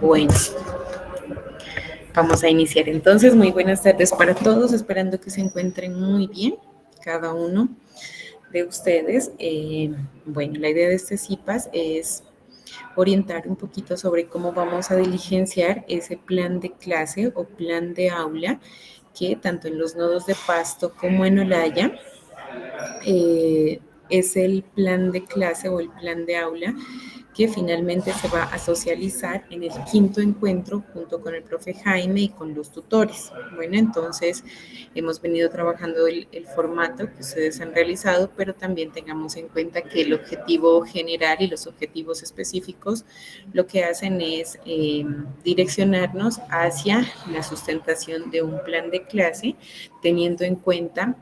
Bueno, vamos a iniciar entonces. Muy buenas tardes para todos, esperando que se encuentren muy bien cada uno de ustedes. Bueno, la idea de este CIPAS es orientar un poquito sobre cómo vamos a diligenciar ese plan de clase o plan de aula que tanto en los nodos de Pasto como en Olaya es el plan de clase o el plan de aula que finalmente se va a socializar en el quinto encuentro junto con el profe Jaime y con los tutores. Bueno, entonces hemos venido trabajando el formato que ustedes han realizado, pero también tengamos en cuenta que el objetivo general y los objetivos específicos lo que hacen es direccionarnos hacia la sustentación de un plan de clase, teniendo en cuenta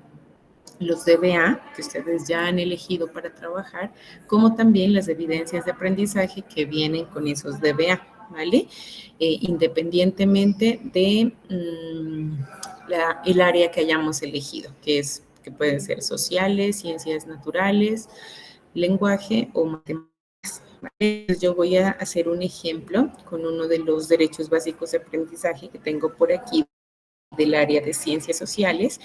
los DBA que ustedes ya han elegido para trabajar, como también las evidencias de aprendizaje que vienen con esos DBA, ¿vale? Independientemente de el área que hayamos elegido, que pueden ser sociales, ciencias naturales, lenguaje o matemáticas. Yo voy a hacer un ejemplo con uno de los derechos básicos de aprendizaje que tengo por aquí del área de ciencias sociales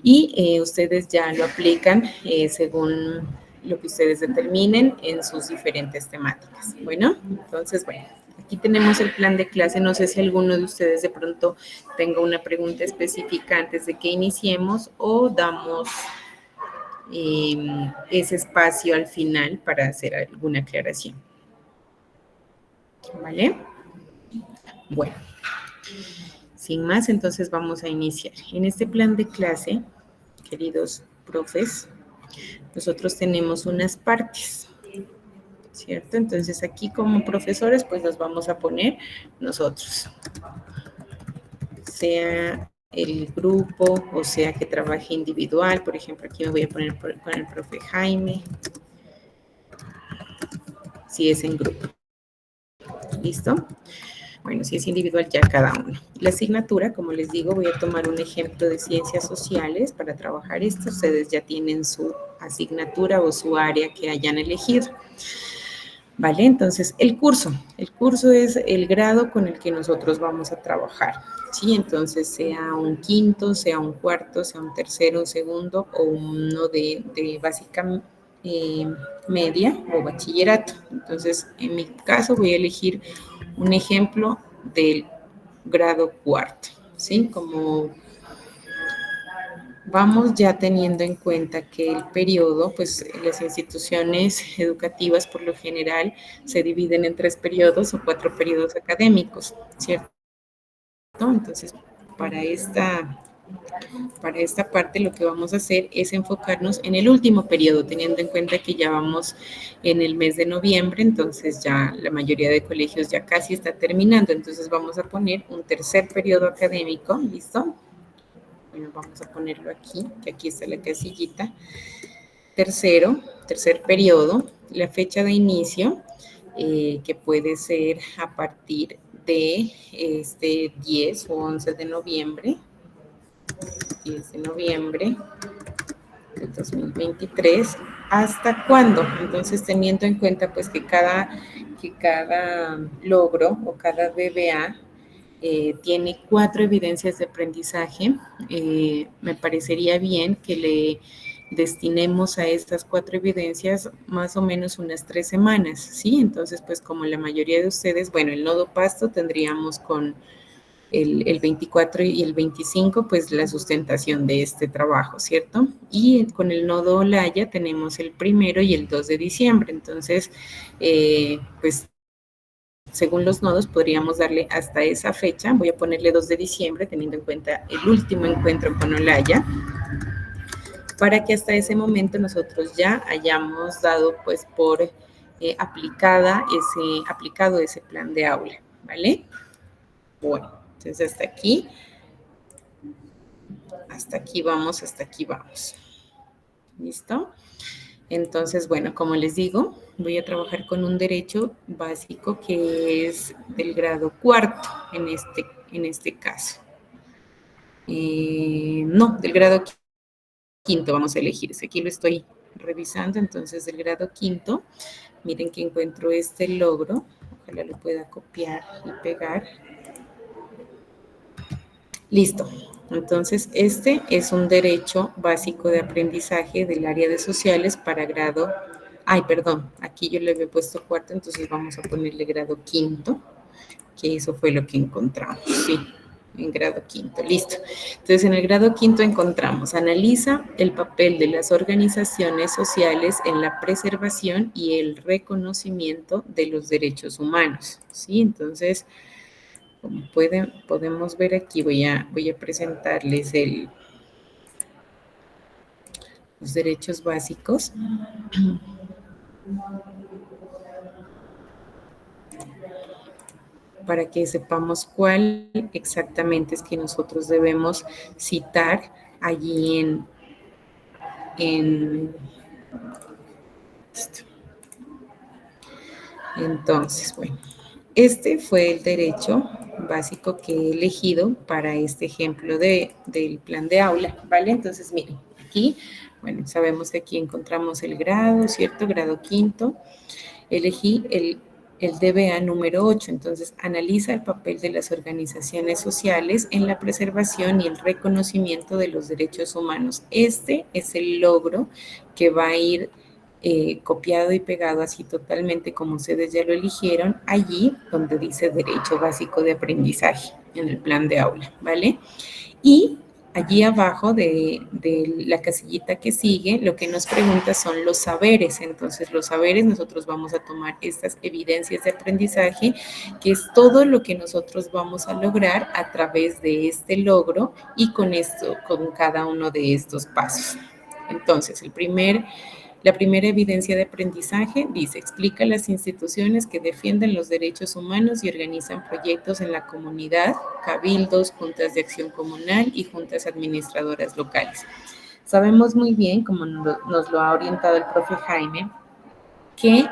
y ustedes ya lo aplican según lo que ustedes determinen en sus diferentes temáticas. Bueno, entonces, bueno, aquí tenemos el plan de clase. No sé si alguno de ustedes de pronto tenga una pregunta específica antes de que iniciemos o damos ese espacio al final para hacer alguna aclaración. ¿Vale? Bueno, sin más, entonces vamos a iniciar. En este plan de clase, queridos profes, nosotros tenemos unas partes, ¿cierto? Entonces aquí como profesores pues los vamos a poner nosotros, sea el grupo o sea que trabaje individual. Por ejemplo, aquí me voy a poner con el profe Jaime, si es en grupo. ¿Listo? Bueno, si es individual ya cada uno. La asignatura, como les digo, voy a tomar un ejemplo de ciencias sociales para trabajar esto. Ustedes ya tienen su asignatura o su área que hayan elegido. ¿Vale? Entonces, el curso es el grado con el que nosotros vamos a trabajar, ¿sí? Entonces, sea un quinto, sea un cuarto, sea un tercero, un segundo o uno de básica media o bachillerato. Entonces, en mi caso voy a elegir un ejemplo del grado cuarto, ¿sí? Como vamos ya teniendo en cuenta que el periodo, pues las instituciones educativas por lo general se dividen en 3 periodos o 4 periodos académicos, ¿cierto? Entonces, para esta, para esta parte lo que vamos a hacer es enfocarnos en el último periodo, teniendo en cuenta que ya vamos en el mes de noviembre, entonces ya la mayoría de colegios ya casi está terminando, entonces vamos a poner un tercer periodo académico, ¿listo? Bueno, vamos a ponerlo aquí, que aquí está la casillita. Tercer periodo, la fecha de inicio, que puede ser a partir de este 10 o 11 de noviembre, 10 de noviembre del 2023, ¿hasta cuándo? Entonces, teniendo en cuenta pues que cada logro o cada DBA tiene 4 evidencias de aprendizaje, me parecería bien que le destinemos a estas 4 evidencias más o menos unas 3 semanas, ¿sí? Entonces, pues como la mayoría de ustedes, bueno, el nodo Pasto tendríamos con el 24 y el 25, pues la sustentación de este trabajo, ¿cierto? Y con el nodo Olaya tenemos el 1 y el 2 de diciembre, entonces, pues según los nodos podríamos darle hasta esa fecha, voy a ponerle 2 de diciembre, teniendo en cuenta el último encuentro con Olaya, para que hasta ese momento nosotros ya hayamos dado pues por aplicado ese plan de aula, ¿vale? Bueno, entonces hasta aquí vamos. ¿Listo? Entonces, bueno, como les digo, voy a trabajar con un derecho básico que es del grado cuarto en este caso. No, del grado quinto vamos a elegir. Aquí lo estoy revisando, entonces del grado quinto, miren que encuentro este logro. ojalá lo pueda copiar y pegar. Listo. Entonces, este es un derecho básico de aprendizaje del área de sociales para grado, ay, perdón, aquí yo le había puesto cuarto, entonces vamos a ponerle grado quinto, que eso fue lo que encontramos, sí, en grado quinto, listo. Entonces, en el grado quinto encontramos, analiza el papel de las organizaciones sociales en la preservación y el reconocimiento de los derechos humanos, ¿sí? Entonces, como podemos ver aquí, voy a presentarles los derechos básicos. Para que sepamos cuál exactamente es que nosotros debemos citar allí en esto. Entonces, bueno, este fue el derecho básico que he elegido para este ejemplo del plan de aula, ¿vale? Entonces, miren, aquí, bueno, sabemos que aquí encontramos el grado, ¿cierto? Grado quinto. Elegí el DBA número 8, entonces analiza el papel de las organizaciones sociales en la preservación y el reconocimiento de los derechos humanos. Este es el logro que va a ir copiado y pegado así totalmente como ustedes ya lo eligieron, allí donde dice derecho básico de aprendizaje en el plan de aula, ¿vale? Y allí abajo de la casillita que sigue, lo que nos pregunta son los saberes. Entonces, los saberes, nosotros vamos a tomar estas evidencias de aprendizaje, que es todo lo que nosotros vamos a lograr a través de este logro y con esto, con cada uno de estos pasos. Entonces, la primera evidencia de aprendizaje dice, explica las instituciones que defienden los derechos humanos y organizan proyectos en la comunidad, cabildos, juntas de acción comunal y juntas administradoras locales. Sabemos muy bien, como nos lo ha orientado el profe Jaime, que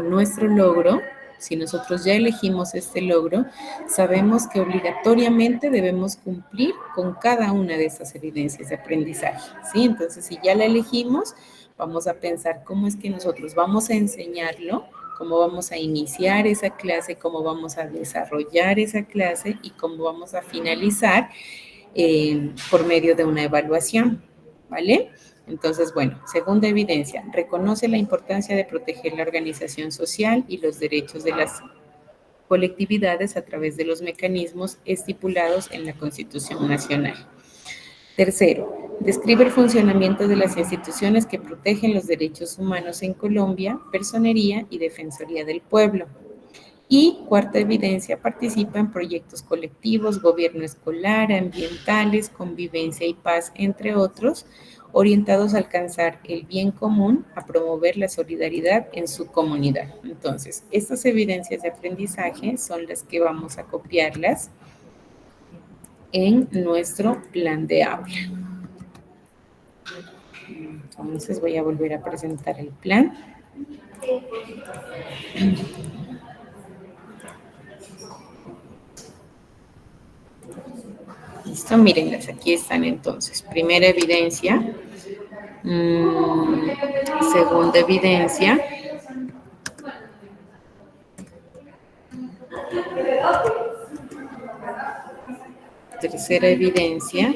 nuestro logro, si nosotros ya elegimos este logro, sabemos que obligatoriamente debemos cumplir con cada una de esas evidencias de aprendizaje, ¿sí? Entonces, si ya la elegimos, vamos a pensar cómo es que nosotros vamos a enseñarlo, cómo vamos a iniciar esa clase, cómo vamos a desarrollar esa clase y cómo vamos a finalizar por medio de una evaluación, ¿vale? Entonces, bueno, segunda evidencia, reconoce la importancia de proteger la organización social y los derechos de las colectividades a través de los mecanismos estipulados en la Constitución Nacional. Tercero, describe el funcionamiento de las instituciones que protegen los derechos humanos en Colombia, Personería y Defensoría del Pueblo. Y cuarta evidencia, participa en proyectos colectivos, gobierno escolar, ambientales, convivencia y paz, entre otros, orientados a alcanzar el bien común, a promover la solidaridad en su comunidad. Entonces, estas evidencias de aprendizaje son las que vamos a copiarlas en nuestro plan de aula. Entonces, voy a volver a presentar el plan. Listo, mírenlas, aquí están entonces. Primera evidencia, segunda evidencia, tercera evidencia.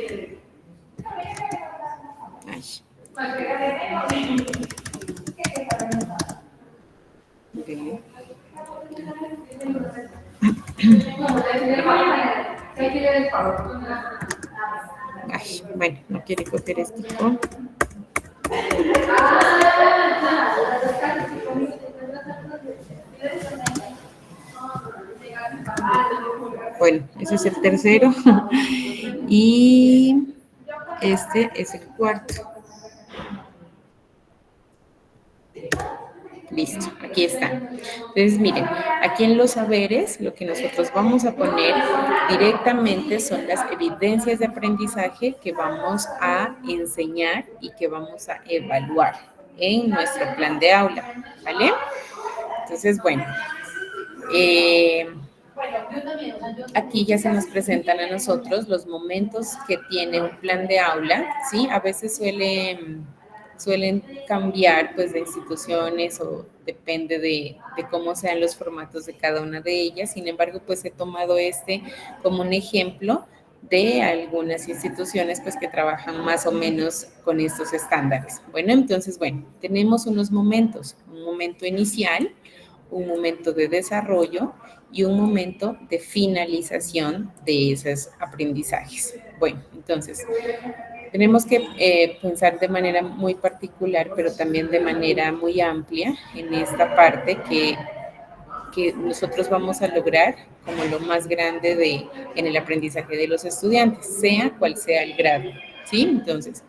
Ay. Okay. Ay, bueno, no quiere coger esto. Bueno, ese es el tercero. Y este es el cuarto. Listo, aquí está. Entonces, miren, aquí en los saberes, lo que nosotros vamos a poner directamente son las evidencias de aprendizaje que vamos a enseñar y que vamos a evaluar en nuestro plan de aula, ¿vale? Entonces, bueno, aquí ya se nos presentan a nosotros los momentos que tiene un plan de aula, ¿sí? A veces suelen cambiar pues de instituciones o depende de cómo sean los formatos de cada una de ellas. Sin embargo, pues he tomado este como un ejemplo de algunas instituciones pues que trabajan más o menos con estos estándares. Bueno, entonces, bueno, tenemos unos momentos, un momento inicial, un momento de desarrollo y un momento de finalización de esos aprendizajes. Bueno, entonces, tenemos que pensar de manera muy particular, pero también de manera muy amplia en esta parte que nosotros vamos a lograr como lo más grande en el aprendizaje de los estudiantes, sea cual sea el grado. ¿Sí? Entonces,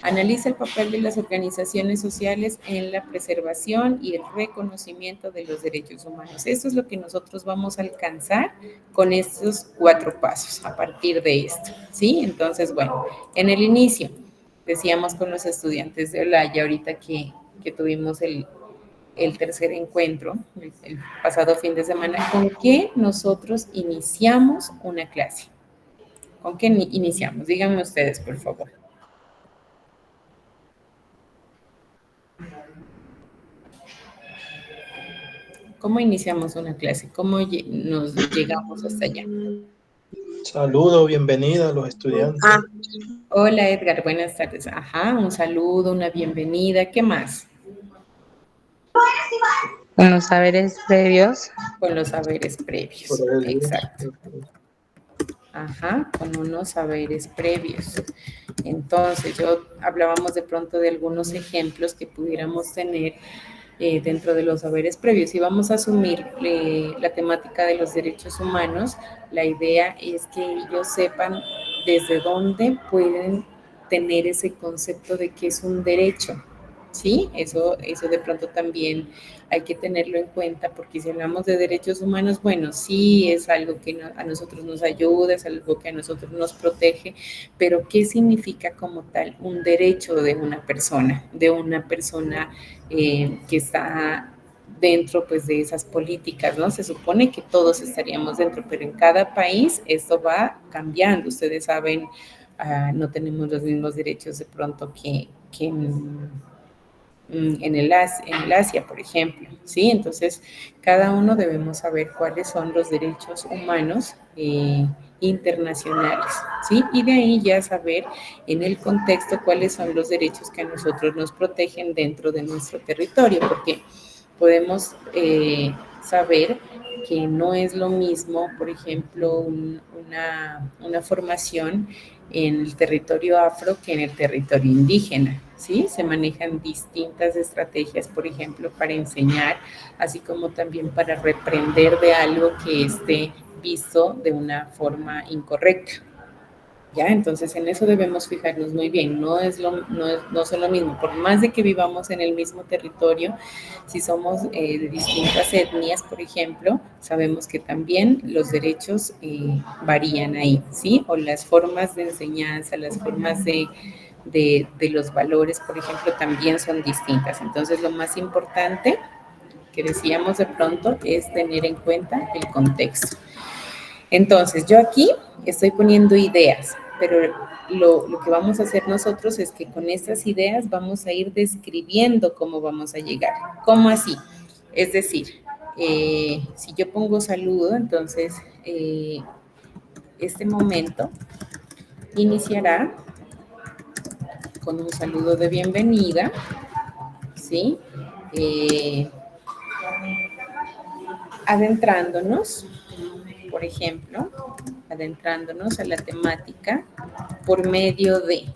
analiza el papel de las organizaciones sociales en la preservación y el reconocimiento de los derechos humanos. Eso es lo que nosotros vamos a alcanzar con estos 4 pasos a partir de esto. ¿Sí? Entonces, bueno, en el inicio, decíamos con los estudiantes de Olaya ahorita que tuvimos el tercer encuentro, el pasado fin de semana, ¿con qué nosotros iniciamos una clase? ¿Con qué iniciamos? Díganme ustedes, por favor. ¿Cómo iniciamos una clase? ¿Cómo nos llegamos hasta allá? Saludos, bienvenida a los estudiantes. Hola Edgar, buenas tardes. Ajá, un saludo, una bienvenida. ¿Qué más? Con los saberes previos. Con los saberes Por previos. el- Exacto. Ajá, con unos saberes previos. Entonces, hablábamos de pronto de algunos ejemplos que pudiéramos tener dentro de los saberes previos. Si vamos a asumir la temática de los derechos humanos, la idea es que ellos sepan desde dónde pueden tener ese concepto de que es un derecho. Sí, eso de pronto también hay que tenerlo en cuenta porque si hablamos de derechos humanos, bueno, sí es algo que a nosotros nos ayuda, es algo que a nosotros nos protege, pero ¿qué significa como tal un derecho de una persona? Que está dentro pues de esas políticas, ¿no? Se supone que todos estaríamos dentro, pero en cada país esto va cambiando. Ustedes saben, no tenemos los mismos derechos de pronto que en el Asia, por ejemplo, ¿sí? Entonces, cada uno debemos saber cuáles son los derechos humanos internacionales, ¿sí? Y de ahí ya saber en el contexto cuáles son los derechos que a nosotros nos protegen dentro de nuestro territorio, porque podemos saber que no es lo mismo, por ejemplo, una formación en el territorio afro que en el territorio indígena, ¿sí? Se manejan distintas estrategias, por ejemplo, para enseñar, así como también para reprender de algo que esté visto de una forma incorrecta. ¿Ya? Entonces en eso debemos fijarnos muy bien, no son lo mismo, por más de que vivamos en el mismo territorio, si somos de distintas etnias, por ejemplo, sabemos que también los derechos varían ahí, ¿sí? O las formas de enseñanza, las formas de los valores, por ejemplo, también son distintas. Entonces lo más importante que decíamos de pronto es tener en cuenta el contexto. Entonces, yo aquí estoy poniendo ideas, pero lo que vamos a hacer nosotros es que con estas ideas vamos a ir describiendo cómo vamos a llegar. ¿Cómo así? Es decir, si yo pongo saludo, entonces este momento iniciará con un saludo de bienvenida, ¿sí? Adentrándonos, por ejemplo, adentrándonos a la temática por medio de.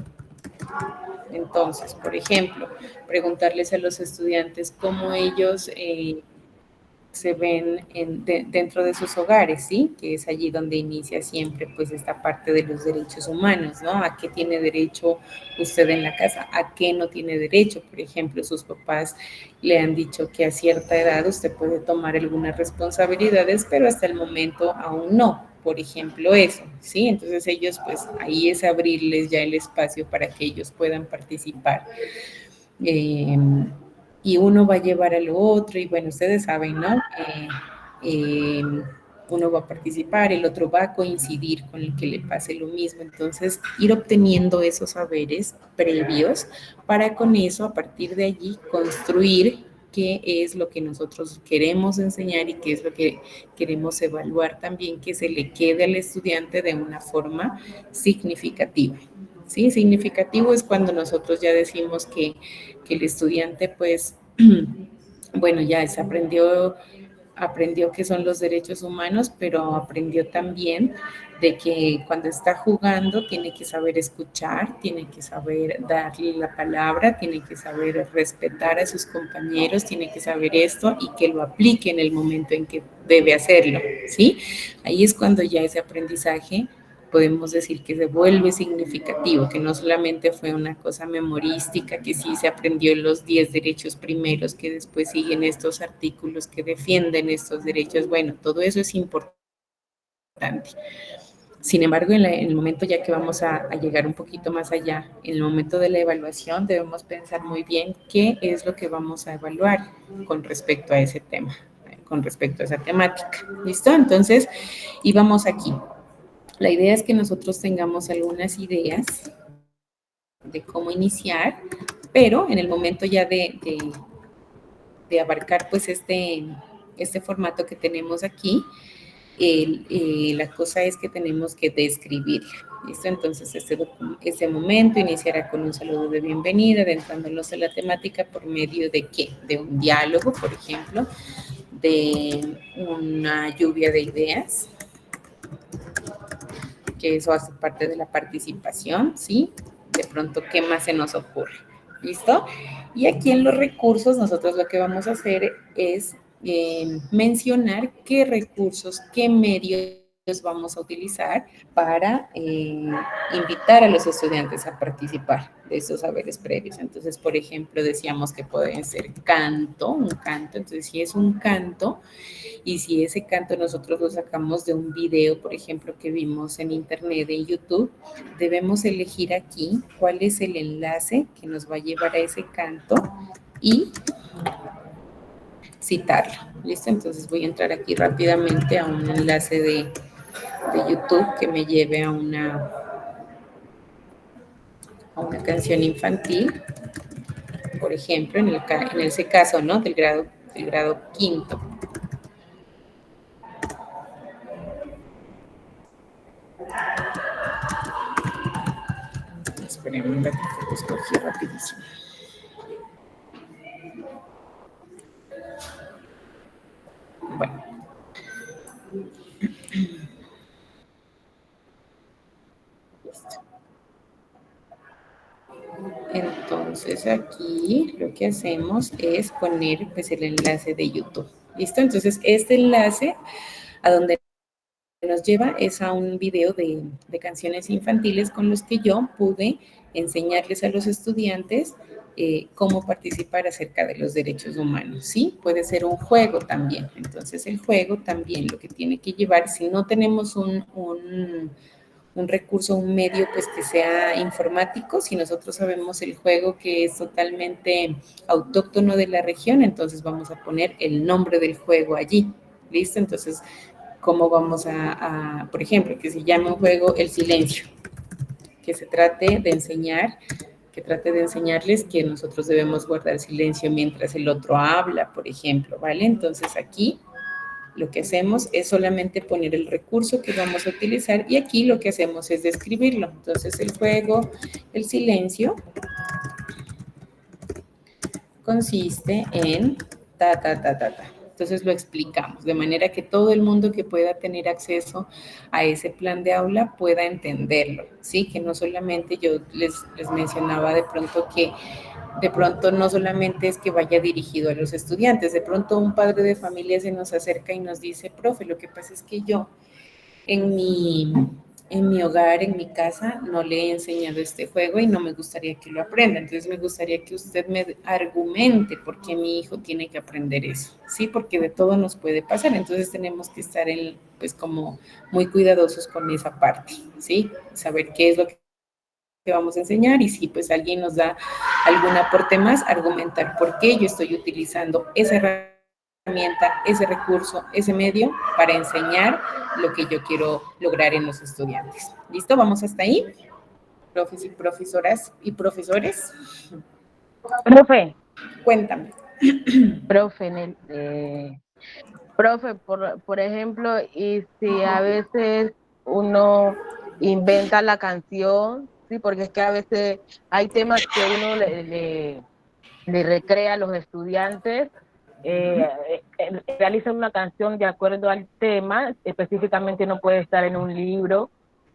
Entonces, por ejemplo, preguntarles a los estudiantes cómo ellos se ven dentro de sus hogares, ¿sí? Que es allí donde inicia siempre pues esta parte de los derechos humanos, ¿no? ¿A qué tiene derecho usted en la casa? ¿A qué no tiene derecho? Por ejemplo, sus papás le han dicho que a cierta edad usted puede tomar algunas responsabilidades, pero hasta el momento aún no. Por ejemplo, eso, ¿sí? Entonces ellos, pues ahí es abrirles ya el espacio para que ellos puedan participar. Y uno va a llevar a lo otro, y bueno, ustedes saben, ¿no? Eh, uno va a participar, el otro va a coincidir con el que le pase lo mismo. Entonces, ir obteniendo esos saberes previos para con eso, a partir de allí, construir qué es lo que nosotros queremos enseñar y qué es lo que queremos evaluar también, que se le quede al estudiante de una forma significativa. ¿Sí? Significativo es cuando nosotros ya decimos que el estudiante, pues, bueno, ya se aprendió qué son los derechos humanos, pero aprendió también de que cuando está jugando tiene que saber escuchar, tiene que saber darle la palabra, tiene que saber respetar a sus compañeros, tiene que saber esto y que lo aplique en el momento en que debe hacerlo, ¿sí? Ahí es cuando ya ese aprendizaje podemos decir que se vuelve significativo, que no solamente fue una cosa memorística, que sí se aprendió los 10 derechos primeros, que después siguen estos artículos que defienden estos derechos. Bueno, todo eso es importante. Sin embargo, en el momento ya que vamos a llegar un poquito más allá, en el momento de la evaluación, debemos pensar muy bien qué es lo que vamos a evaluar con respecto a ese tema, con respecto a esa temática. ¿Listo? Entonces, y vamos aquí. La idea es que nosotros tengamos algunas ideas de cómo iniciar, pero en el momento ya de abarcar pues este formato que tenemos aquí, la cosa es que tenemos que describirla. ¿Listo? Entonces, este momento iniciará con un saludo de bienvenida, adentrándonos en la temática por medio de ¿qué? De un diálogo, por ejemplo, de una lluvia de ideas, que eso hace parte de la participación, ¿sí? De pronto, ¿qué más se nos ocurre? ¿Listo? Y aquí en los recursos, nosotros lo que vamos a hacer es mencionar qué recursos, qué medios vamos a utilizar para invitar a los estudiantes a participar de esos saberes previos. Entonces, por ejemplo, decíamos que pueden ser un canto, entonces si es un canto, y si ese canto nosotros lo sacamos de un video, por ejemplo, que vimos en internet, en YouTube, debemos elegir aquí cuál es el enlace que nos va a llevar a ese canto y citarlo. ¿Listo? Entonces voy a entrar aquí rápidamente a un enlace de YouTube que me lleve a una canción infantil, por ejemplo, en ese caso, ¿no? Del grado quinto. Esperen un ratito, lo escogí rapidísimo. Bueno. Listo. Entonces aquí lo que hacemos es poner pues el enlace de YouTube. ¿Listo? Entonces este enlace a donde nos lleva es a un video de canciones infantiles con los que yo pude enseñarles a los estudiantes cómo participar acerca de los derechos humanos, ¿sí? Puede ser un juego también. Entonces, el juego también lo que tiene que llevar, si no tenemos un recurso, un medio, pues que sea informático, si nosotros sabemos el juego que es totalmente autóctono de la región, entonces vamos a poner el nombre del juego allí, ¿listo? Entonces, ¿cómo vamos por ejemplo, que se llame un juego El Silencio, que se trate de enseñarles que nosotros debemos guardar silencio mientras el otro habla, por ejemplo, ¿vale? Entonces aquí lo que hacemos es solamente poner el recurso que vamos a utilizar y aquí lo que hacemos es describirlo. Entonces el juego, El Silencio, consiste en ta, ta, ta, ta, ta. Entonces lo explicamos, de manera que todo el mundo que pueda tener acceso a ese plan de aula pueda entenderlo, ¿sí? Que no solamente yo les mencionaba de pronto que de pronto no solamente es que vaya dirigido a los estudiantes, de pronto un padre de familia se nos acerca y nos dice, profe, lo que pasa es que yo en mi hogar, en mi casa, no le he enseñado este juego y no me gustaría que lo aprenda. Entonces me gustaría que usted me argumente por qué mi hijo tiene que aprender eso, ¿sí? Porque de todo nos puede pasar. Entonces tenemos que estar pues como muy cuidadosos con esa parte, ¿sí? Saber qué es lo que vamos a enseñar y si pues alguien nos da algún aporte más, argumentar por qué yo estoy utilizando esa herramienta herramienta, ese recurso, ese medio para enseñar lo que yo quiero lograr en los estudiantes. ¿Listo? ¿Vamos hasta ahí? Profes y profesoras y profesores. Profe. Cuéntame. Profe, por ejemplo, y si a veces uno inventa la canción, sí, porque es que a veces hay temas que uno le recrea a los estudiantes, realiza una canción de acuerdo al tema, específicamente no puede estar en un libro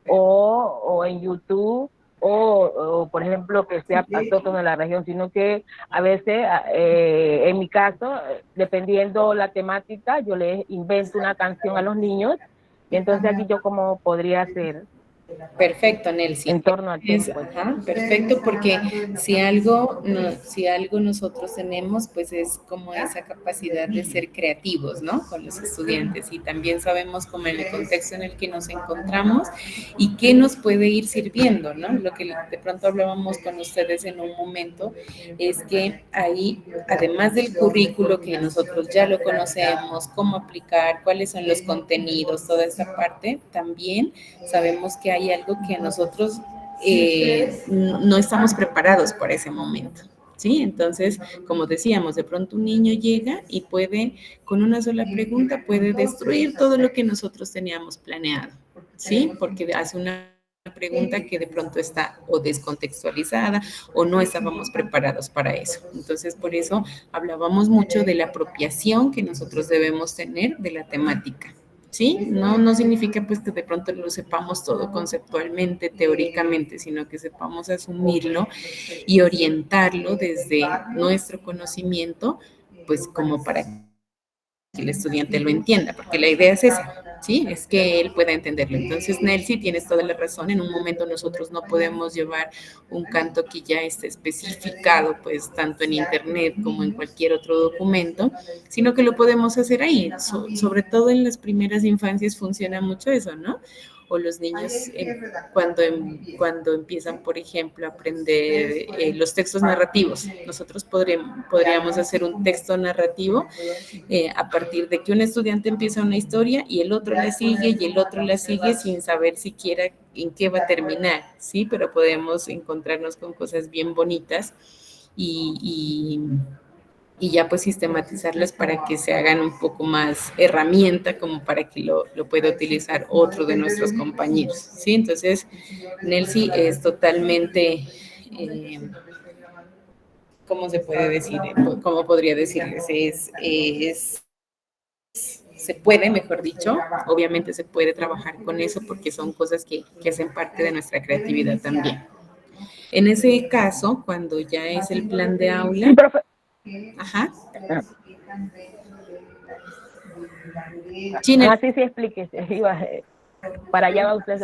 o en YouTube, o por ejemplo que sea autóctono de la región, sino que a veces, en mi caso, dependiendo la temática, yo les invento una canción a los niños, y entonces aquí yo cómo podría hacer. Perfecto, Nelcy. En torno al tiempo. Perfecto, porque si algo nosotros tenemos, pues es como esa capacidad de ser creativos, ¿no? Con los estudiantes, y también sabemos como en el contexto en el que nos encontramos y qué nos puede ir sirviendo, ¿no? Lo que de pronto hablábamos con ustedes en un momento es que ahí, además del currículo que nosotros ya lo conocemos, cómo aplicar, cuáles son los contenidos, toda esa parte, también sabemos que hay algo que nosotros no estamos preparados para ese momento, ¿sí? Entonces, como decíamos, de pronto un niño llega y puede, con una sola pregunta, puede destruir todo lo que nosotros teníamos planeado, ¿sí? Porque hace una pregunta que de pronto está o descontextualizada o no estábamos preparados para eso. Entonces, por eso hablábamos mucho de la apropiación que nosotros debemos tener de la temática. ¿Sí? No significa pues que de pronto lo sepamos todo conceptualmente, teóricamente, sino que sepamos asumirlo y orientarlo desde nuestro conocimiento, pues como para que el estudiante lo entienda, porque la idea es esa, ¿sí? Es que él pueda entenderlo. Entonces, Nelcy, tienes toda la razón, en un momento nosotros no podemos llevar un canto que ya esté especificado, pues, tanto en internet como en cualquier otro documento, sino que lo podemos hacer ahí. Sobre todo en las primeras infancias funciona mucho eso, ¿no? O los niños cuando empiezan, por ejemplo, a aprender los textos narrativos. Nosotros podríamos hacer un texto narrativo a partir de que un estudiante empieza una historia y el otro la sigue y el otro la sigue sin saber siquiera en qué va a terminar, ¿sí? Pero podemos encontrarnos con cosas bien bonitas y ya pues sistematizarlas para que se hagan un poco más herramienta como para que lo pueda utilizar otro de nuestros compañeros, ¿sí? Entonces, Nelcy es totalmente, ¿cómo se puede decir? ¿Cómo podría decirles? Se puede, mejor dicho, obviamente se puede trabajar con eso porque son cosas que hacen parte de nuestra creatividad también. En ese caso, cuando ya es el plan de aula... Sí, profe. Ajá. Sí, explíquese. Para allá va usted.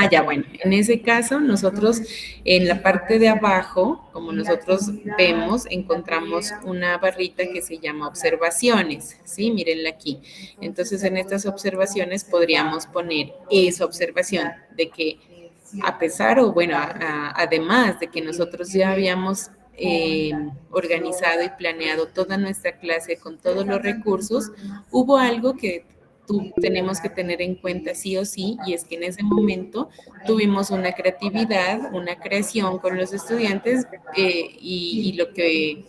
Ya, bueno, en ese caso nosotros en la parte de abajo, como nosotros vemos, encontramos una barrita que se llama observaciones, ¿sí? Mírenla aquí. Entonces en estas observaciones podríamos poner esa observación de que a pesar o bueno, además de que nosotros ya habíamos organizado y planeado toda nuestra clase con todos los recursos, hubo algo que tenemos que tener en cuenta sí o sí, y es que en ese momento tuvimos una creatividad, una creación con los estudiantes y lo que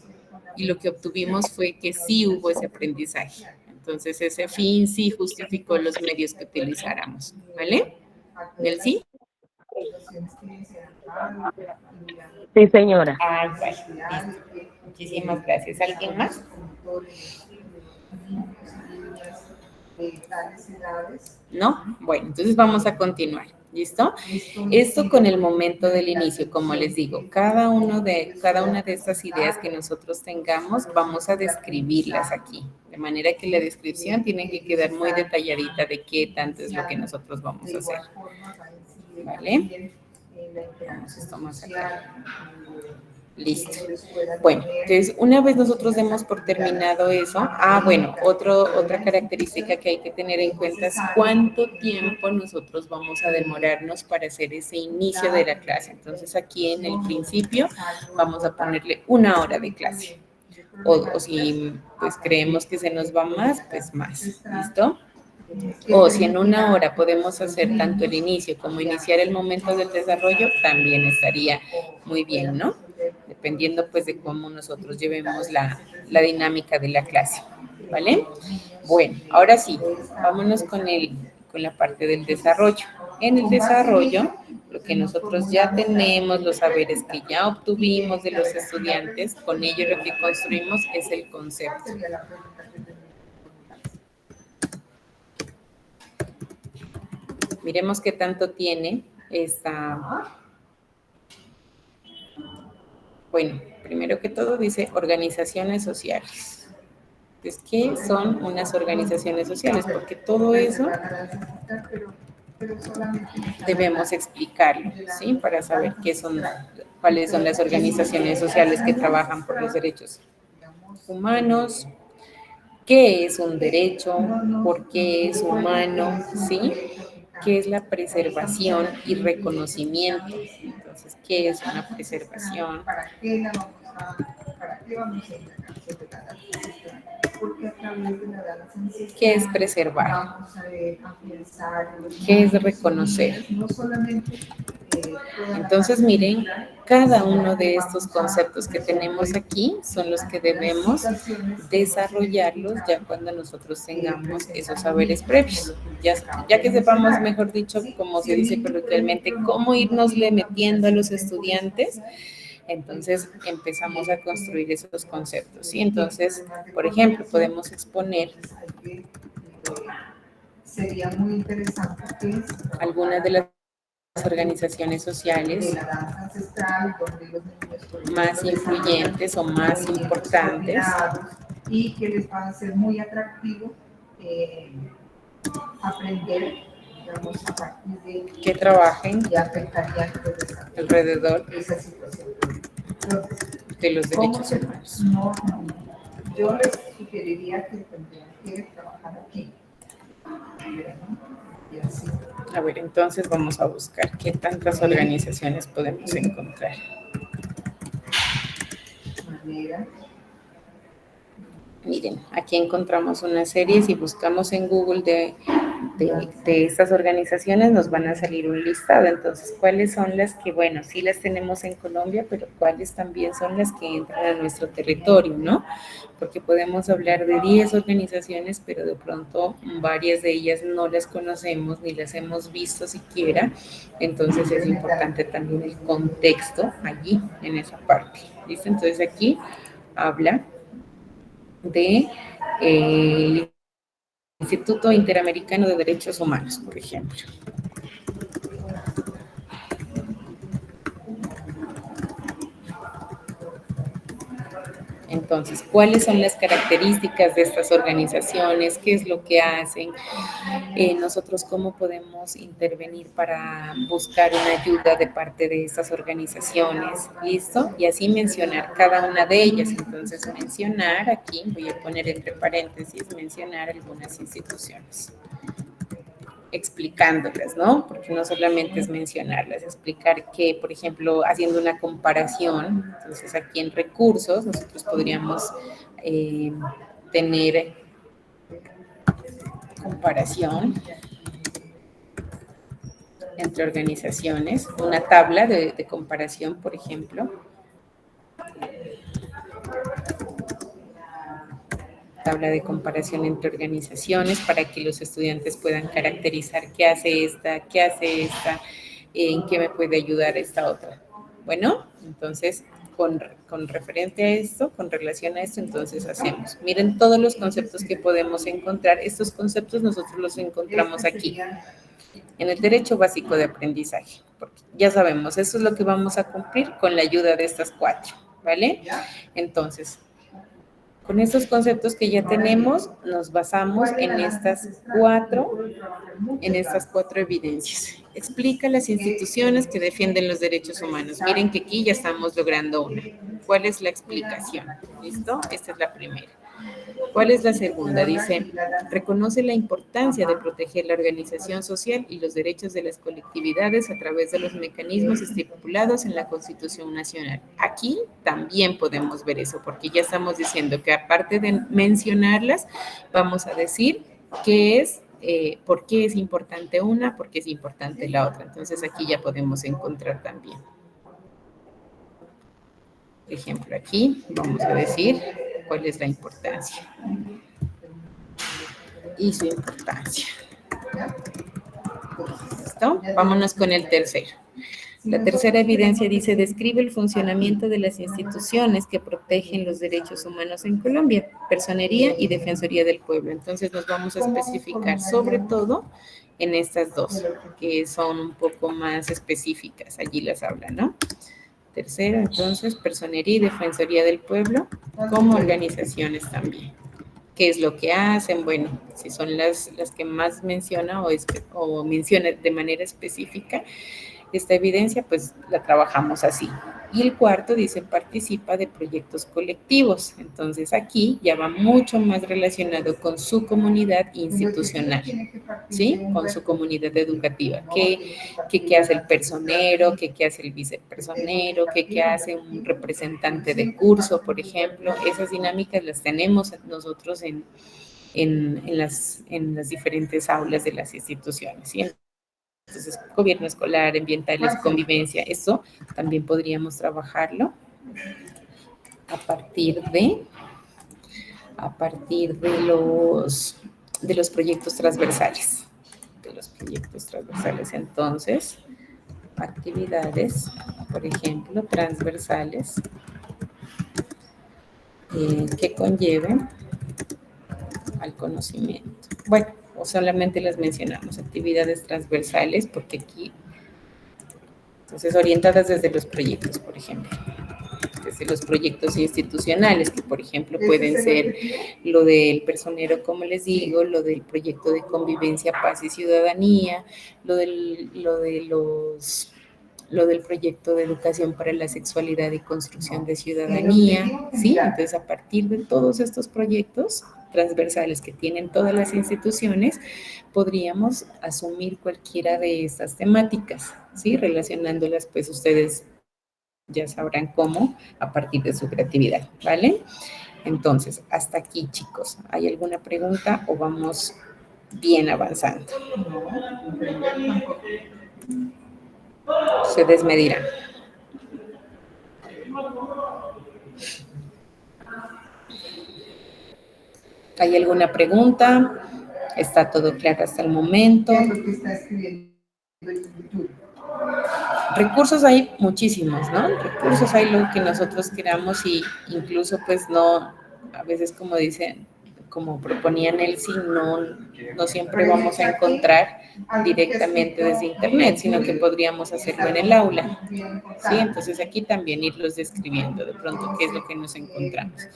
obtuvimos fue que sí hubo ese aprendizaje. Entonces ese fin sí justificó los medios que utilizáramos, ¿vale? ¿Nelcy? Sí, señora. Bueno, listo. Muchísimas gracias. ¿Alguien más? ¿No? Bueno, entonces vamos a continuar. ¿Listo? Esto con el momento del inicio, como les digo, cada una de estas ideas que nosotros tengamos, vamos a describirlas aquí. De manera que la descripción tiene que quedar muy detalladita de qué tanto es lo que nosotros vamos a hacer. ¿Vale? Vamos esto más acá. Listo. Bueno, entonces una vez nosotros demos por terminado eso, bueno, otra característica que hay que tener en cuenta es cuánto tiempo nosotros vamos a demorarnos para hacer ese inicio de la clase. Entonces aquí en el principio vamos a ponerle 1 hora de clase. o si pues creemos que se nos va más, pues más, ¿listo? O si en una hora podemos hacer tanto el inicio como iniciar el momento del desarrollo, también estaría muy bien, ¿no? Dependiendo pues de cómo nosotros llevemos la dinámica de la clase, ¿vale? Bueno, ahora sí, vámonos con la parte del desarrollo. En el desarrollo, lo que nosotros ya tenemos, los saberes que ya obtuvimos de los estudiantes, con ello lo que construimos es el concepto. Miremos qué tanto tiene esta. Bueno, primero que todo dice organizaciones sociales. Entonces, ¿qué son unas organizaciones sociales? Porque todo eso debemos explicarlo, ¿sí? Para saber cuáles son las organizaciones sociales que trabajan por los derechos humanos, qué es un derecho, por qué es humano, ¿sí? ¿Qué es la preservación y reconocimiento? Entonces, ¿qué es una preservación? ¿Qué es preservar? ¿Qué es reconocer? Entonces, miren, cada uno de estos conceptos que tenemos aquí son los que debemos desarrollarlos ya cuando nosotros tengamos esos saberes previos. Ya que sepamos, mejor dicho, como se dice coloquialmente, cómo irnosle metiendo a los estudiantes, entonces empezamos a construir esos conceptos. ¿Sí? Entonces, por ejemplo, podemos exponer algunas de las organizaciones sociales más influyentes o más importantes y que les va a ser muy atractivo aprender, digamos, a partir de que trabajen alrededor de esa situación de los derechos humanos. Yo les sugeriría que tendrían que trabajar aquí. A ver, entonces vamos a buscar qué tantas organizaciones podemos encontrar. Miren, aquí encontramos una serie. Si buscamos en Google de estas organizaciones, nos van a salir un listado. Entonces, ¿cuáles son las que, bueno, sí las tenemos en Colombia, pero cuáles también son las que entran a nuestro territorio, ¿no? Porque podemos hablar de 10 organizaciones, pero de pronto varias de ellas no las conocemos ni las hemos visto siquiera. Entonces, es importante también el contexto allí, en esa parte. ¿Listo? Entonces, aquí habla de el Instituto Interamericano de Derechos Humanos, por ejemplo. Entonces, ¿cuáles son las características de estas organizaciones? ¿Qué es lo que hacen? Nosotros, ¿cómo podemos intervenir para buscar una ayuda de parte de estas organizaciones? ¿Listo? Y así mencionar cada una de ellas. Entonces, mencionar, aquí voy a poner entre paréntesis, mencionar algunas instituciones, explicándolas, ¿no? Porque no solamente es mencionarlas, explicar que, por ejemplo, haciendo una comparación, entonces aquí en recursos nosotros podríamos tener comparación entre organizaciones, una tabla de comparación, por ejemplo. Tabla de comparación entre organizaciones para que los estudiantes puedan caracterizar qué hace esta, en qué me puede ayudar esta otra. Bueno, entonces, con referente a esto, con relación a esto, entonces hacemos. Miren todos los conceptos que podemos encontrar. Estos conceptos nosotros los encontramos aquí, en el derecho básico de aprendizaje. Porque ya sabemos, eso es lo que vamos a cumplir con la ayuda de estas 4, ¿vale? Entonces, con estos conceptos que ya tenemos, nos basamos en estas cuatro evidencias. Explica las instituciones que defienden los derechos humanos. Miren que aquí ya estamos logrando una. ¿Cuál es la explicación? ¿Listo? Esta es la primera. ¿Cuál es la segunda? Dice, reconoce la importancia de proteger la organización social y los derechos de las colectividades a través de los mecanismos estipulados en la Constitución Nacional. Aquí también podemos ver eso, porque ya estamos diciendo que aparte de mencionarlas, vamos a decir qué es, por qué es importante una, por qué es importante la otra. Entonces aquí ya podemos encontrar también. Por ejemplo, aquí vamos a decir cuál es la importancia y su importancia. ¿Listo? Vámonos con el tercero. La tercera evidencia dice, describe el funcionamiento de las instituciones que protegen los derechos humanos en Colombia, Personería y Defensoría del Pueblo. Entonces nos vamos a especificar sobre todo en estas dos, que son un poco más específicas. Allí las habla, ¿no? Tercero, entonces, Personería y Defensoría del Pueblo, como organizaciones también. ¿Qué es lo que hacen? Bueno, si son las que más menciona o menciona de manera específica, esta evidencia pues la trabajamos así. Y el cuarto dice, participa de proyectos colectivos. Entonces aquí ya va mucho más relacionado con su comunidad institucional, ¿sí? Con su comunidad educativa. ¿Qué hace el personero? ¿Qué hace el vicepersonero? ¿Qué hace un representante de curso, por ejemplo? Esas dinámicas las tenemos nosotros en las diferentes aulas de las instituciones, ¿sí? Entonces, gobierno escolar, ambientales, convivencia, eso también podríamos trabajarlo a partir de los proyectos transversales. Entonces, actividades, por ejemplo, transversales que conlleven al conocimiento. Bueno, o solamente las mencionamos, actividades transversales, porque aquí, entonces, orientadas desde los proyectos, por ejemplo, desde los proyectos institucionales, que por ejemplo pueden ser lo del personero, como les digo, lo del proyecto de convivencia, paz y ciudadanía, lo del proyecto de educación para la sexualidad y construcción de ciudadanía, ¿sí? Entonces, a partir de todos estos proyectos transversales que tienen todas las instituciones, podríamos asumir cualquiera de estas temáticas, ¿sí? Relacionándolas, pues ustedes ya sabrán cómo a partir de su creatividad, ¿vale? Entonces, hasta aquí, chicos. ¿Hay alguna pregunta o vamos bien avanzando? Ustedes me dirán. ¿Hay alguna pregunta? ¿Está todo claro hasta el momento? Recursos hay muchísimos, ¿no? Recursos hay lo que nosotros queramos y incluso pues no, a veces como dicen, como proponía Nelson, no siempre vamos a encontrar directamente desde internet, sino que podríamos hacerlo en el aula, ¿sí? Entonces aquí también irlos describiendo de pronto qué es lo que nos encontramos.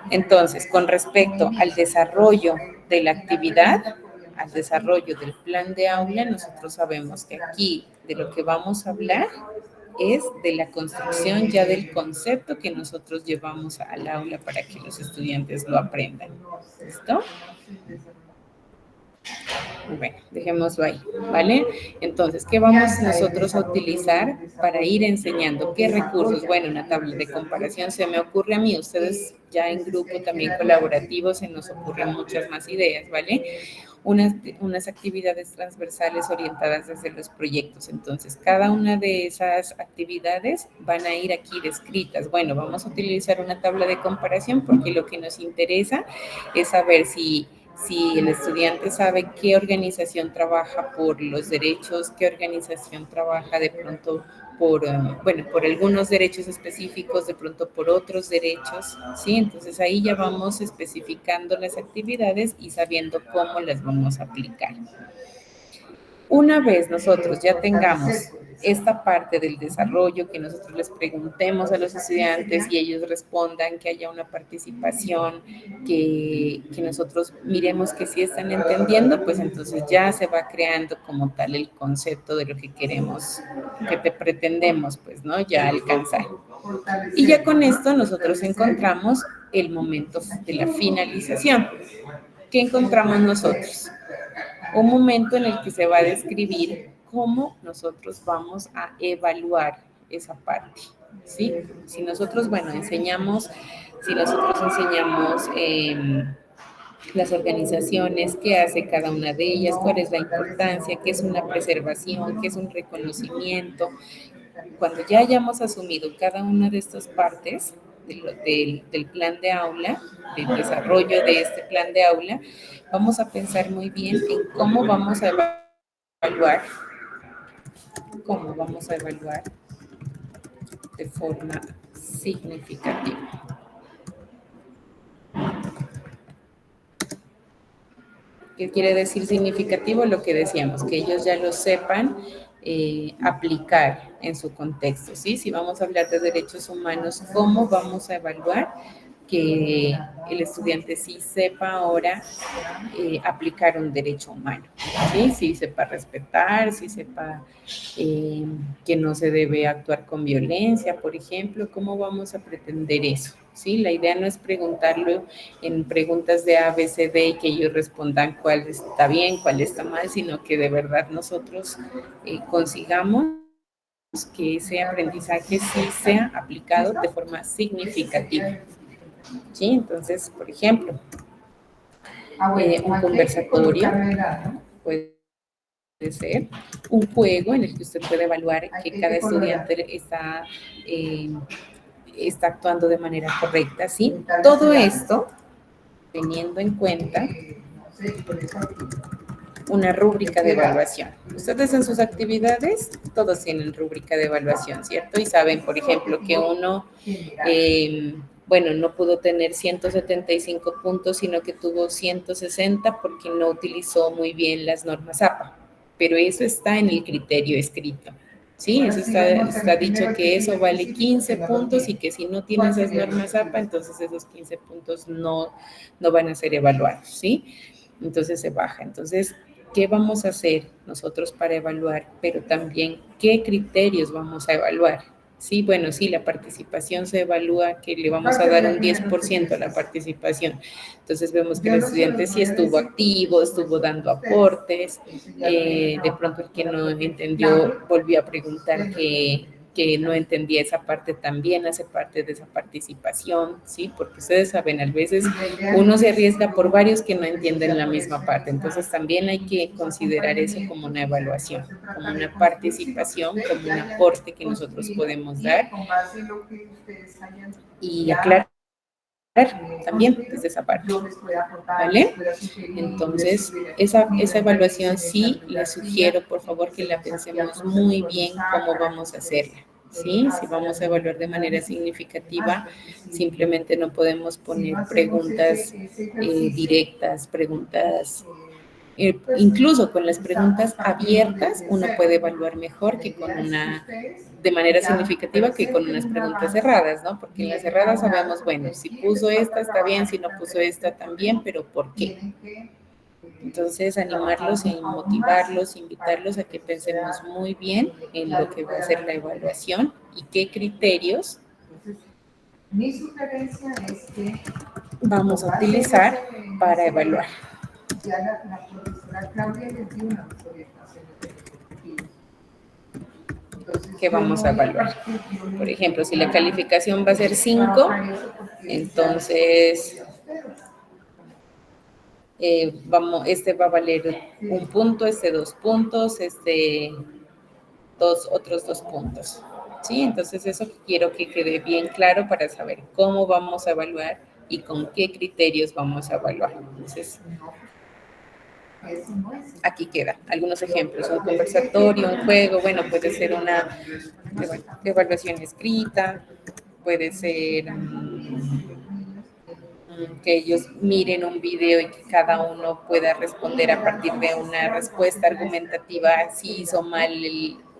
Entonces, con respecto al desarrollo de la actividad, al desarrollo del plan de aula, nosotros sabemos que aquí de lo que vamos a hablar es de la construcción ya del concepto que nosotros llevamos al aula para que los estudiantes lo aprendan. ¿Listo? Bueno, dejémoslo ahí, ¿vale? Entonces, ¿qué vamos nosotros a utilizar para ir enseñando? ¿Qué recursos? Bueno, una tabla de comparación se me ocurre a mí, ustedes ya en grupo también colaborativo se nos ocurren muchas más ideas, ¿vale? Unas actividades transversales orientadas desde los proyectos. Entonces, cada una de esas actividades van a ir aquí descritas. Bueno, vamos a utilizar una tabla de comparación porque lo que nos interesa es saber si el estudiante sabe qué organización trabaja por los derechos, qué organización trabaja de pronto por algunos derechos específicos, de pronto por otros derechos, ¿sí? Entonces ahí ya vamos especificando las actividades y sabiendo cómo las vamos a aplicar. Una vez nosotros ya tengamos esta parte del desarrollo, que nosotros les preguntemos a los estudiantes y ellos respondan, que haya una participación, que nosotros miremos que sí están entendiendo, pues entonces ya se va creando como tal el concepto de lo que queremos, que pretendemos, pues, ¿no? Ya alcanzar. Y ya con esto nosotros encontramos el momento de la finalización. ¿Qué encontramos nosotros? Un momento en el que se va a describir cómo nosotros vamos a evaluar esa parte, ¿sí? Si nosotros, bueno, enseñamos las organizaciones, qué hace cada una de ellas, cuál es la importancia, qué es una preservación, qué es un reconocimiento. Cuando ya hayamos asumido cada una de estas partes del plan de aula, del desarrollo de este plan de aula, vamos a pensar muy bien en cómo vamos a evaluar de forma significativa. ¿Qué quiere decir significativo? Lo que decíamos, que ellos ya lo sepan aplicar en su contexto, ¿sí? Si vamos a hablar de derechos humanos, ¿cómo vamos a evaluar que el estudiante sí sepa ahora aplicar un derecho humano? ¿Sí? Sí sepa respetar, sí sepa que no se debe actuar con violencia, por ejemplo. ¿Cómo vamos a pretender eso? ¿Sí? La idea no es preguntarlo en preguntas de A, B, C, D y que ellos respondan cuál está bien, cuál está mal, sino que de verdad nosotros consigamos que ese aprendizaje sí sea aplicado de forma significativa. ¿Sí? Entonces, por ejemplo, un conversatorio puede ser un juego en el que usted puede evaluar que cada estudiante está actuando de manera correcta, ¿sí? Todo esto teniendo en cuenta una rúbrica de evaluación. Ustedes en sus actividades, todos tienen rúbrica de evaluación, ¿cierto? Y saben, por ejemplo, que uno, bueno, no pudo tener 175 puntos, sino que tuvo 160 porque no utilizó muy bien las normas APA. Pero eso está en el criterio escrito. Sí, eso está dicho que eso vale 15 puntos y que si no tiene esas normas APA, entonces esos 15 puntos no van a ser evaluados, ¿sí? Entonces se baja. Entonces, ¿qué vamos a hacer nosotros para evaluar? Pero también, ¿qué criterios vamos a evaluar? Sí, bueno, sí, la participación se evalúa, que le vamos a dar un 10% a la participación. Entonces vemos que el estudiante sí estuvo activo, estuvo dando aportes, de pronto el que no entendió volvió a preguntar que no entendía esa parte también, hace parte de esa participación, ¿sí? Porque ustedes saben, a veces uno se arriesga por varios que no entienden la misma parte, entonces también hay que considerar eso como una evaluación, como una participación, como un aporte que nosotros podemos dar y aclarar también desde esa parte, ¿vale? Entonces, esa evaluación sí les sugiero, por favor, que la pensemos muy bien cómo vamos a hacerla, ¿sí? Si vamos a evaluar de manera significativa, simplemente no podemos poner preguntas directas, preguntas... incluso con las preguntas abiertas, uno puede evaluar mejor que con de manera significativa que con unas preguntas cerradas, ¿no? Porque en las cerradas sabemos, bueno, si puso esta está bien, si no puso esta también, pero ¿por qué? Entonces, animarlos y motivarlos, invitarlos a que pensemos muy bien en lo que va a ser la evaluación y qué criterios vamos a utilizar para evaluar. La profesora Claudia les dio una orientación que vamos a evaluar. Por ejemplo, si la calificación va a ser 5, entonces este va a valer 1 punto, este 2 puntos, este otros 2 puntos. ¿Sí? Entonces eso quiero que quede bien claro para saber cómo vamos a evaluar y con qué criterios vamos a evaluar. Entonces, aquí queda algunos ejemplos, un conversatorio, un juego, bueno, puede ser una evaluación escrita, puede ser que ellos miren un video y que cada uno pueda responder a partir de una respuesta argumentativa, si hizo mal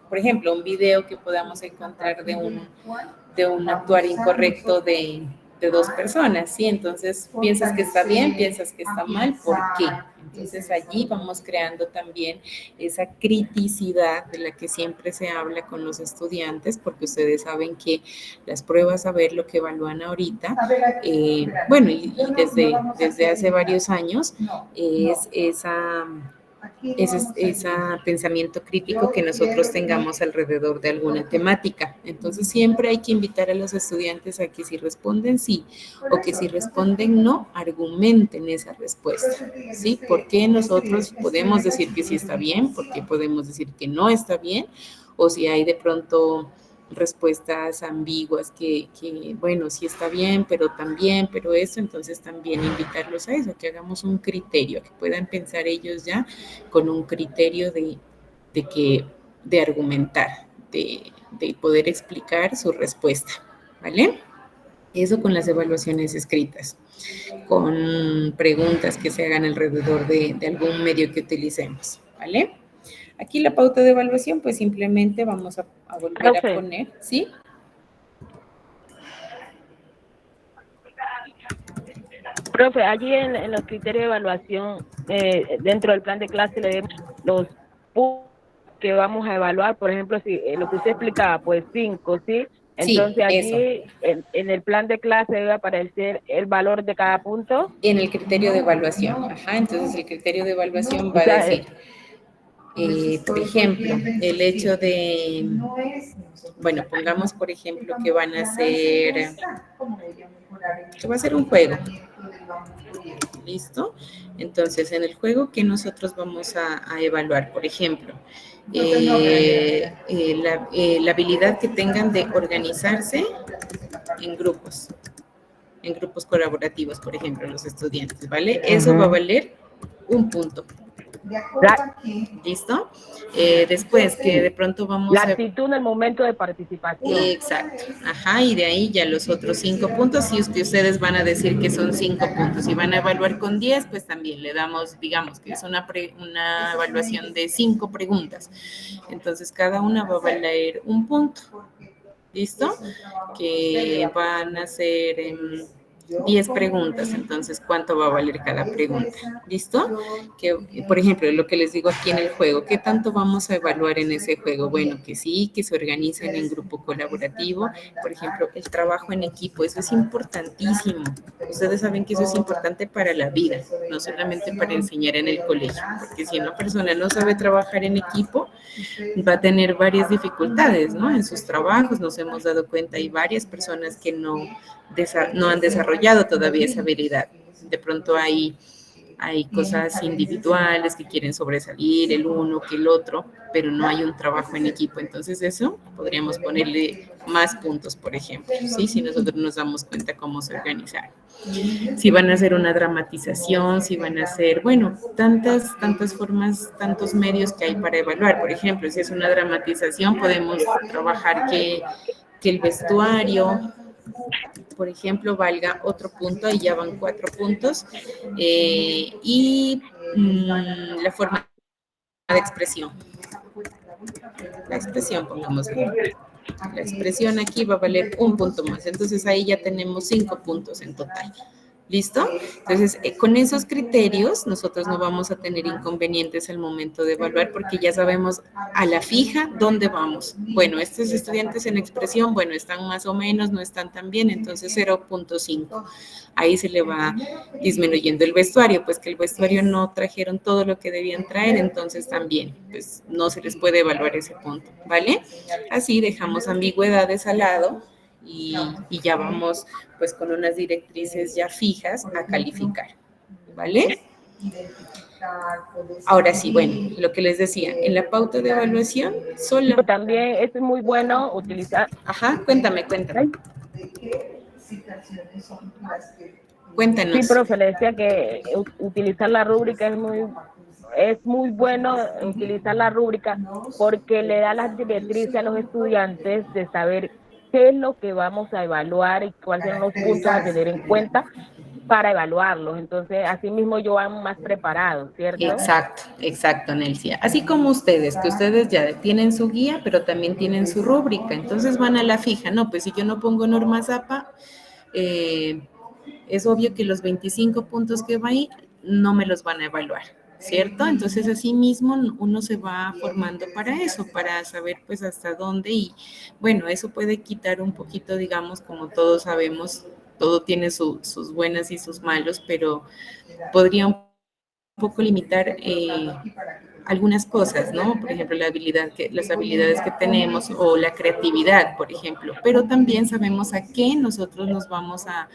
por ejemplo, un video que podamos encontrar de un actuar incorrecto de de dos personas, ¿sí? Entonces, piensas que está bien, piensas que está mal, ¿por qué? Entonces, allí vamos creando también esa criticidad de la que siempre se habla con los estudiantes, porque ustedes saben que las pruebas a ver lo que evalúan ahorita, bueno, y desde hace varios años, es ese pensamiento crítico que nosotros tengamos alrededor de alguna temática. Entonces siempre hay que invitar a los estudiantes a que si responden sí o que si responden no, argumenten esa respuesta, ¿sí? ¿Por qué nosotros podemos decir que sí está bien? ¿Por qué podemos decir que no está bien? O si hay de pronto respuestas ambiguas que, bueno, sí está bien, pero también, pero eso, entonces también invitarlos a eso, que hagamos un criterio, que puedan pensar ellos ya con un criterio de argumentar, de poder explicar su respuesta, ¿vale? Eso con las evaluaciones escritas, con preguntas que se hagan alrededor de algún medio que utilicemos, ¿vale? Aquí la pauta de evaluación, pues simplemente vamos a volver a poner, ¿sí? Profe, allí en los criterios de evaluación, dentro del plan de clase le demos los puntos que vamos a evaluar. Por ejemplo, si lo que usted explicaba, pues 5, ¿sí? Entonces sí, allí en el plan de clase debe aparecer el valor de cada punto. En el criterio de evaluación, ajá, entonces el criterio de evaluación va a decir, por ejemplo, el hecho de, bueno, pongamos por ejemplo que van a hacer, que va a ser un juego, ¿listo? Entonces, en el juego, ¿qué nosotros vamos a evaluar? Por ejemplo, la habilidad que tengan de organizarse en grupos colaborativos, por ejemplo, los estudiantes, ¿vale? Eso va a valer un punto. ¿Listo? Después que de pronto vamos la actitud en el momento de participación. Exacto, ajá, y de ahí ya los otros 5 puntos, y ustedes van a decir que son 5 puntos, y van a evaluar con 10, pues también le damos, digamos, que es una evaluación de 5 preguntas, entonces cada una va a valer un punto, ¿listo? Que van a ser 10 preguntas, entonces, ¿cuánto va a valer cada pregunta? ¿Listo? Que, por ejemplo, lo que les digo aquí en el juego, ¿qué tanto vamos a evaluar en ese juego? Bueno, que sí, que se organicen en grupo colaborativo, por ejemplo, el trabajo en equipo, eso es importantísimo. Ustedes saben que eso es importante para la vida, no solamente para enseñar en el colegio, porque si una persona no sabe trabajar en equipo, va a tener varias dificultades, ¿no? En sus trabajos nos hemos dado cuenta, hay varias personas que no han desarrollado todavía esa habilidad. De pronto hay cosas individuales que quieren sobresalir, el uno que el otro, pero no hay un trabajo en equipo. Entonces eso podríamos ponerle más puntos, por ejemplo, ¿sí? Si nosotros nos damos cuenta cómo se organizan. Si van a hacer una dramatización, si van a hacer, bueno, tantas formas, tantos medios que hay para evaluar. Por ejemplo, si es una dramatización, podemos trabajar que el vestuario, por ejemplo, valga otro punto, ahí ya van 4 puntos, y la forma de expresión. La expresión, pongamos. La expresión aquí va a valer un punto más, entonces ahí ya tenemos 5 puntos en total. ¿Listo? Entonces, con esos criterios, nosotros no vamos a tener inconvenientes al momento de evaluar porque ya sabemos a la fija dónde vamos. Bueno, estos estudiantes en expresión, bueno, están más o menos, no están tan bien, entonces 0.5. Ahí se le va disminuyendo el vestuario, pues que el vestuario no trajeron todo lo que debían traer, entonces también, pues no se les puede evaluar ese punto, ¿vale? Así dejamos ambigüedades al lado y ya vamos pues con unas directrices ya fijas a calificar, ¿vale? Ahora sí, bueno, lo que les decía, en la pauta de evaluación solo... También es muy bueno utilizar... Ajá, cuéntame. Cuéntanos. Sí, profe, le decía que utilizar la rúbrica es muy bueno utilizar la rúbrica porque le da las directrices a los estudiantes de saber qué es lo que vamos a evaluar y cuáles son los puntos a tener en cuenta para evaluarlos. Entonces, así mismo yo van más preparados, ¿cierto? Exacto, Nelcia. Así como ustedes, que ustedes ya tienen su guía, pero también tienen su rúbrica. Entonces van a la fija. No, pues si yo no pongo Norma Zappa, es obvio que los 25 puntos que va ahí no me los van a evaluar, ¿cierto? Entonces, así mismo uno se va formando para eso, para saber pues hasta dónde y bueno, eso puede quitar un poquito, digamos, como todos sabemos, todo tiene sus buenas y sus malos, pero podría un poco limitar algunas cosas, ¿no? Por ejemplo, las habilidades que tenemos o la creatividad, por ejemplo, pero también sabemos a qué nosotros nos vamos a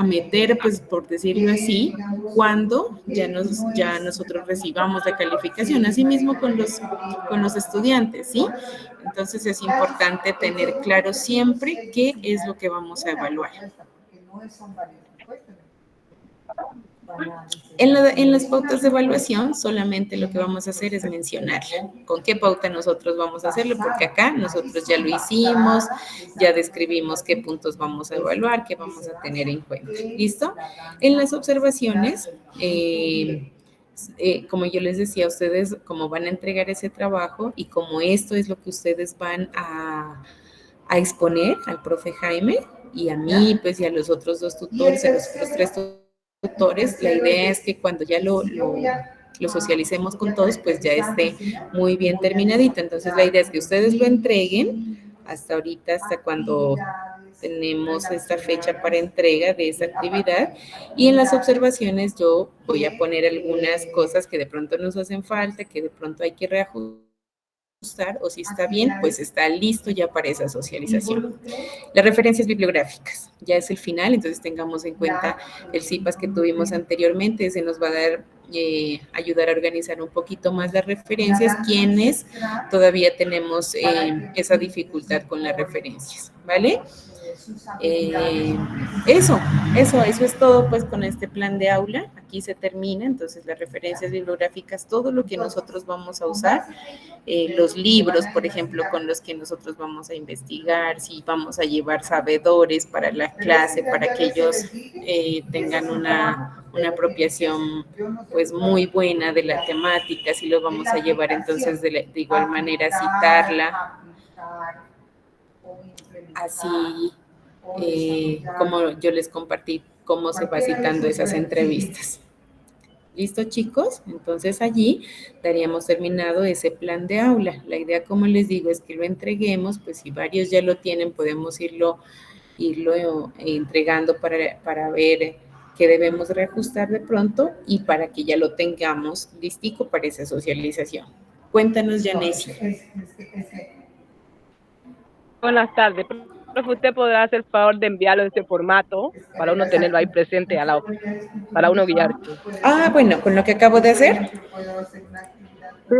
meter, pues por decirlo así, cuando ya nosotros recibamos la calificación, así mismo con los estudiantes, ¿sí? Entonces es importante tener claro siempre qué es lo que vamos a evaluar. En las pautas de evaluación solamente lo que vamos a hacer es mencionarla. ¿Con qué pauta nosotros vamos a hacerlo? Porque acá nosotros ya lo hicimos, ya describimos qué puntos vamos a evaluar, qué vamos a tener en cuenta. ¿Listo? En las observaciones, como yo les decía a ustedes, como van a entregar ese trabajo y como esto es lo que ustedes van a exponer al profe Jaime y a mí, pues y a los otros dos tutores, a los otros tres tutores, la idea es que cuando ya lo socialicemos con todos, pues ya esté muy bien terminadito. Entonces la idea es que ustedes lo entreguen hasta ahorita, hasta cuando tenemos esta fecha para entrega de esa actividad y en las observaciones yo voy a poner algunas cosas que de pronto nos hacen falta, que de pronto hay que reajustar o si está bien, pues está listo ya para esa socialización. Las referencias bibliográficas, ya es el final, entonces tengamos en cuenta el CIPAS que tuvimos anteriormente, ese nos va a dar, ayudar a organizar un poquito más las referencias, quienes todavía tenemos esa dificultad con las referencias, ¿vale? Eso es todo pues con este plan de aula, aquí se termina, entonces las referencias bibliográficas, todo lo que nosotros vamos a usar, los libros, por ejemplo, con los que nosotros vamos a investigar, si vamos a llevar sabedores para la clase, para que ellos tengan una apropiación pues muy buena de la temática, si los vamos a llevar entonces de igual manera citarla, así como yo les compartí cómo se va citando esas entrevistas. ¿Listo, chicos? Entonces allí daríamos terminado ese plan de aula. La idea, como les digo, es que lo entreguemos, pues si varios ya lo tienen, podemos irlo entregando para ver qué debemos reajustar de pronto y para que ya lo tengamos listico para esa socialización. Cuéntanos, Yanesi. Buenas tardes. Profe, usted podrá hacer el favor de enviarlo en ese formato para uno tenerlo ahí presente para uno guiarse. Ah, bueno, con lo que acabo de hacer. Sí.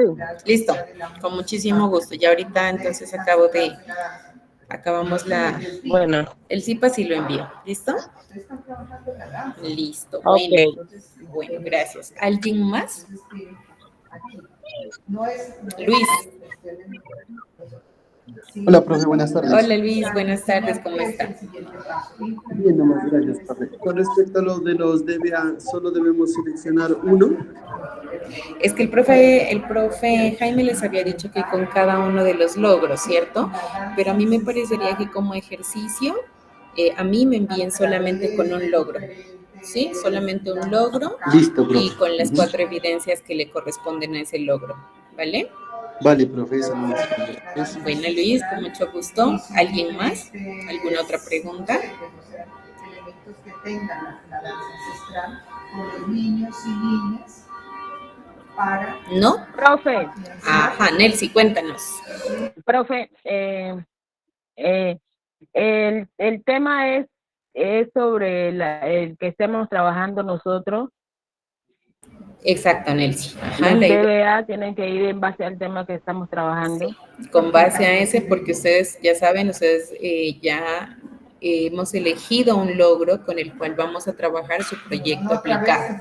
Listo, con muchísimo gusto. Ya ahorita entonces acabamos el CIPAS y lo envío. ¿Listo? Listo. Okay. Bueno, gracias. ¿Alguien más? Luis. Hola, profe, buenas tardes. Hola, Luis, buenas tardes, ¿cómo está? Bien, nomás, gracias, profe. Con respecto a lo de los DBA, ¿solo debemos seleccionar uno? Es que el profe Jaime les había dicho que con cada uno de los logros, ¿cierto? Pero a mí me parecería que como ejercicio, a mí me envíen solamente con un logro, ¿sí? Solamente un logro. Listo, profe. Y con las 4 evidencias que le corresponden a ese logro, ¿vale? Vale, profe, eso no es. Bueno, Luis, con mucho gusto. ¿Alguien más? ¿Alguna otra pregunta? ¿No? Profe. Ajá, Nelsi, cuéntanos. Profe, el tema es sobre el que estemos trabajando nosotros. Exacto, Nelsi. Ajá, los DBA tienen que ir en base al tema que estamos trabajando. Sí, con base a ese, porque ustedes ya saben, ya hemos elegido un logro con el cual vamos a trabajar su proyecto aplicado.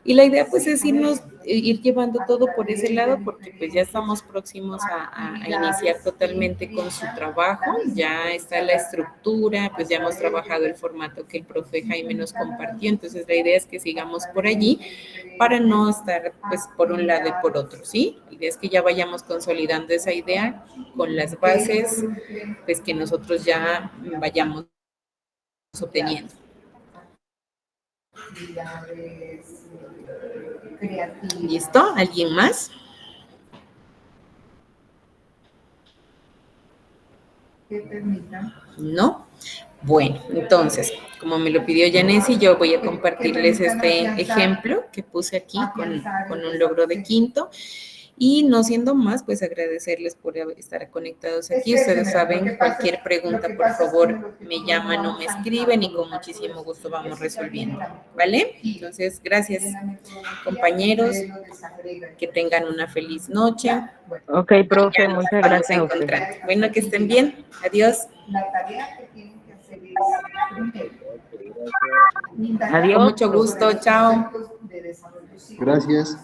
Y la idea pues es irnos ir llevando todo por ese lado, porque pues ya estamos próximos a iniciar totalmente con su trabajo, ya está la estructura, pues ya hemos trabajado el formato que el profe Jaime nos compartió, entonces la idea es que sigamos por allí para no estar pues por un lado y por otro, ¿sí? La idea es que ya vayamos consolidando esa idea con las bases, pues que nosotros ya vayamos obteniendo. ¿Listo? ¿Alguien más? ¿No? Bueno, entonces, como me lo pidió Yanesi, yo voy a compartirles este ejemplo que puse aquí con un logro de quinto. Y no siendo más, pues agradecerles por estar conectados aquí. Ustedes saben, cualquier pregunta, por favor, me llaman o me escriben y con muchísimo gusto vamos resolviendo, ¿vale? Entonces, gracias, compañeros. Que tengan una feliz noche. Ok, profe, muchas gracias a usted. Bueno, que estén bien. Adiós. Adiós. Con mucho gusto. Chao. Gracias.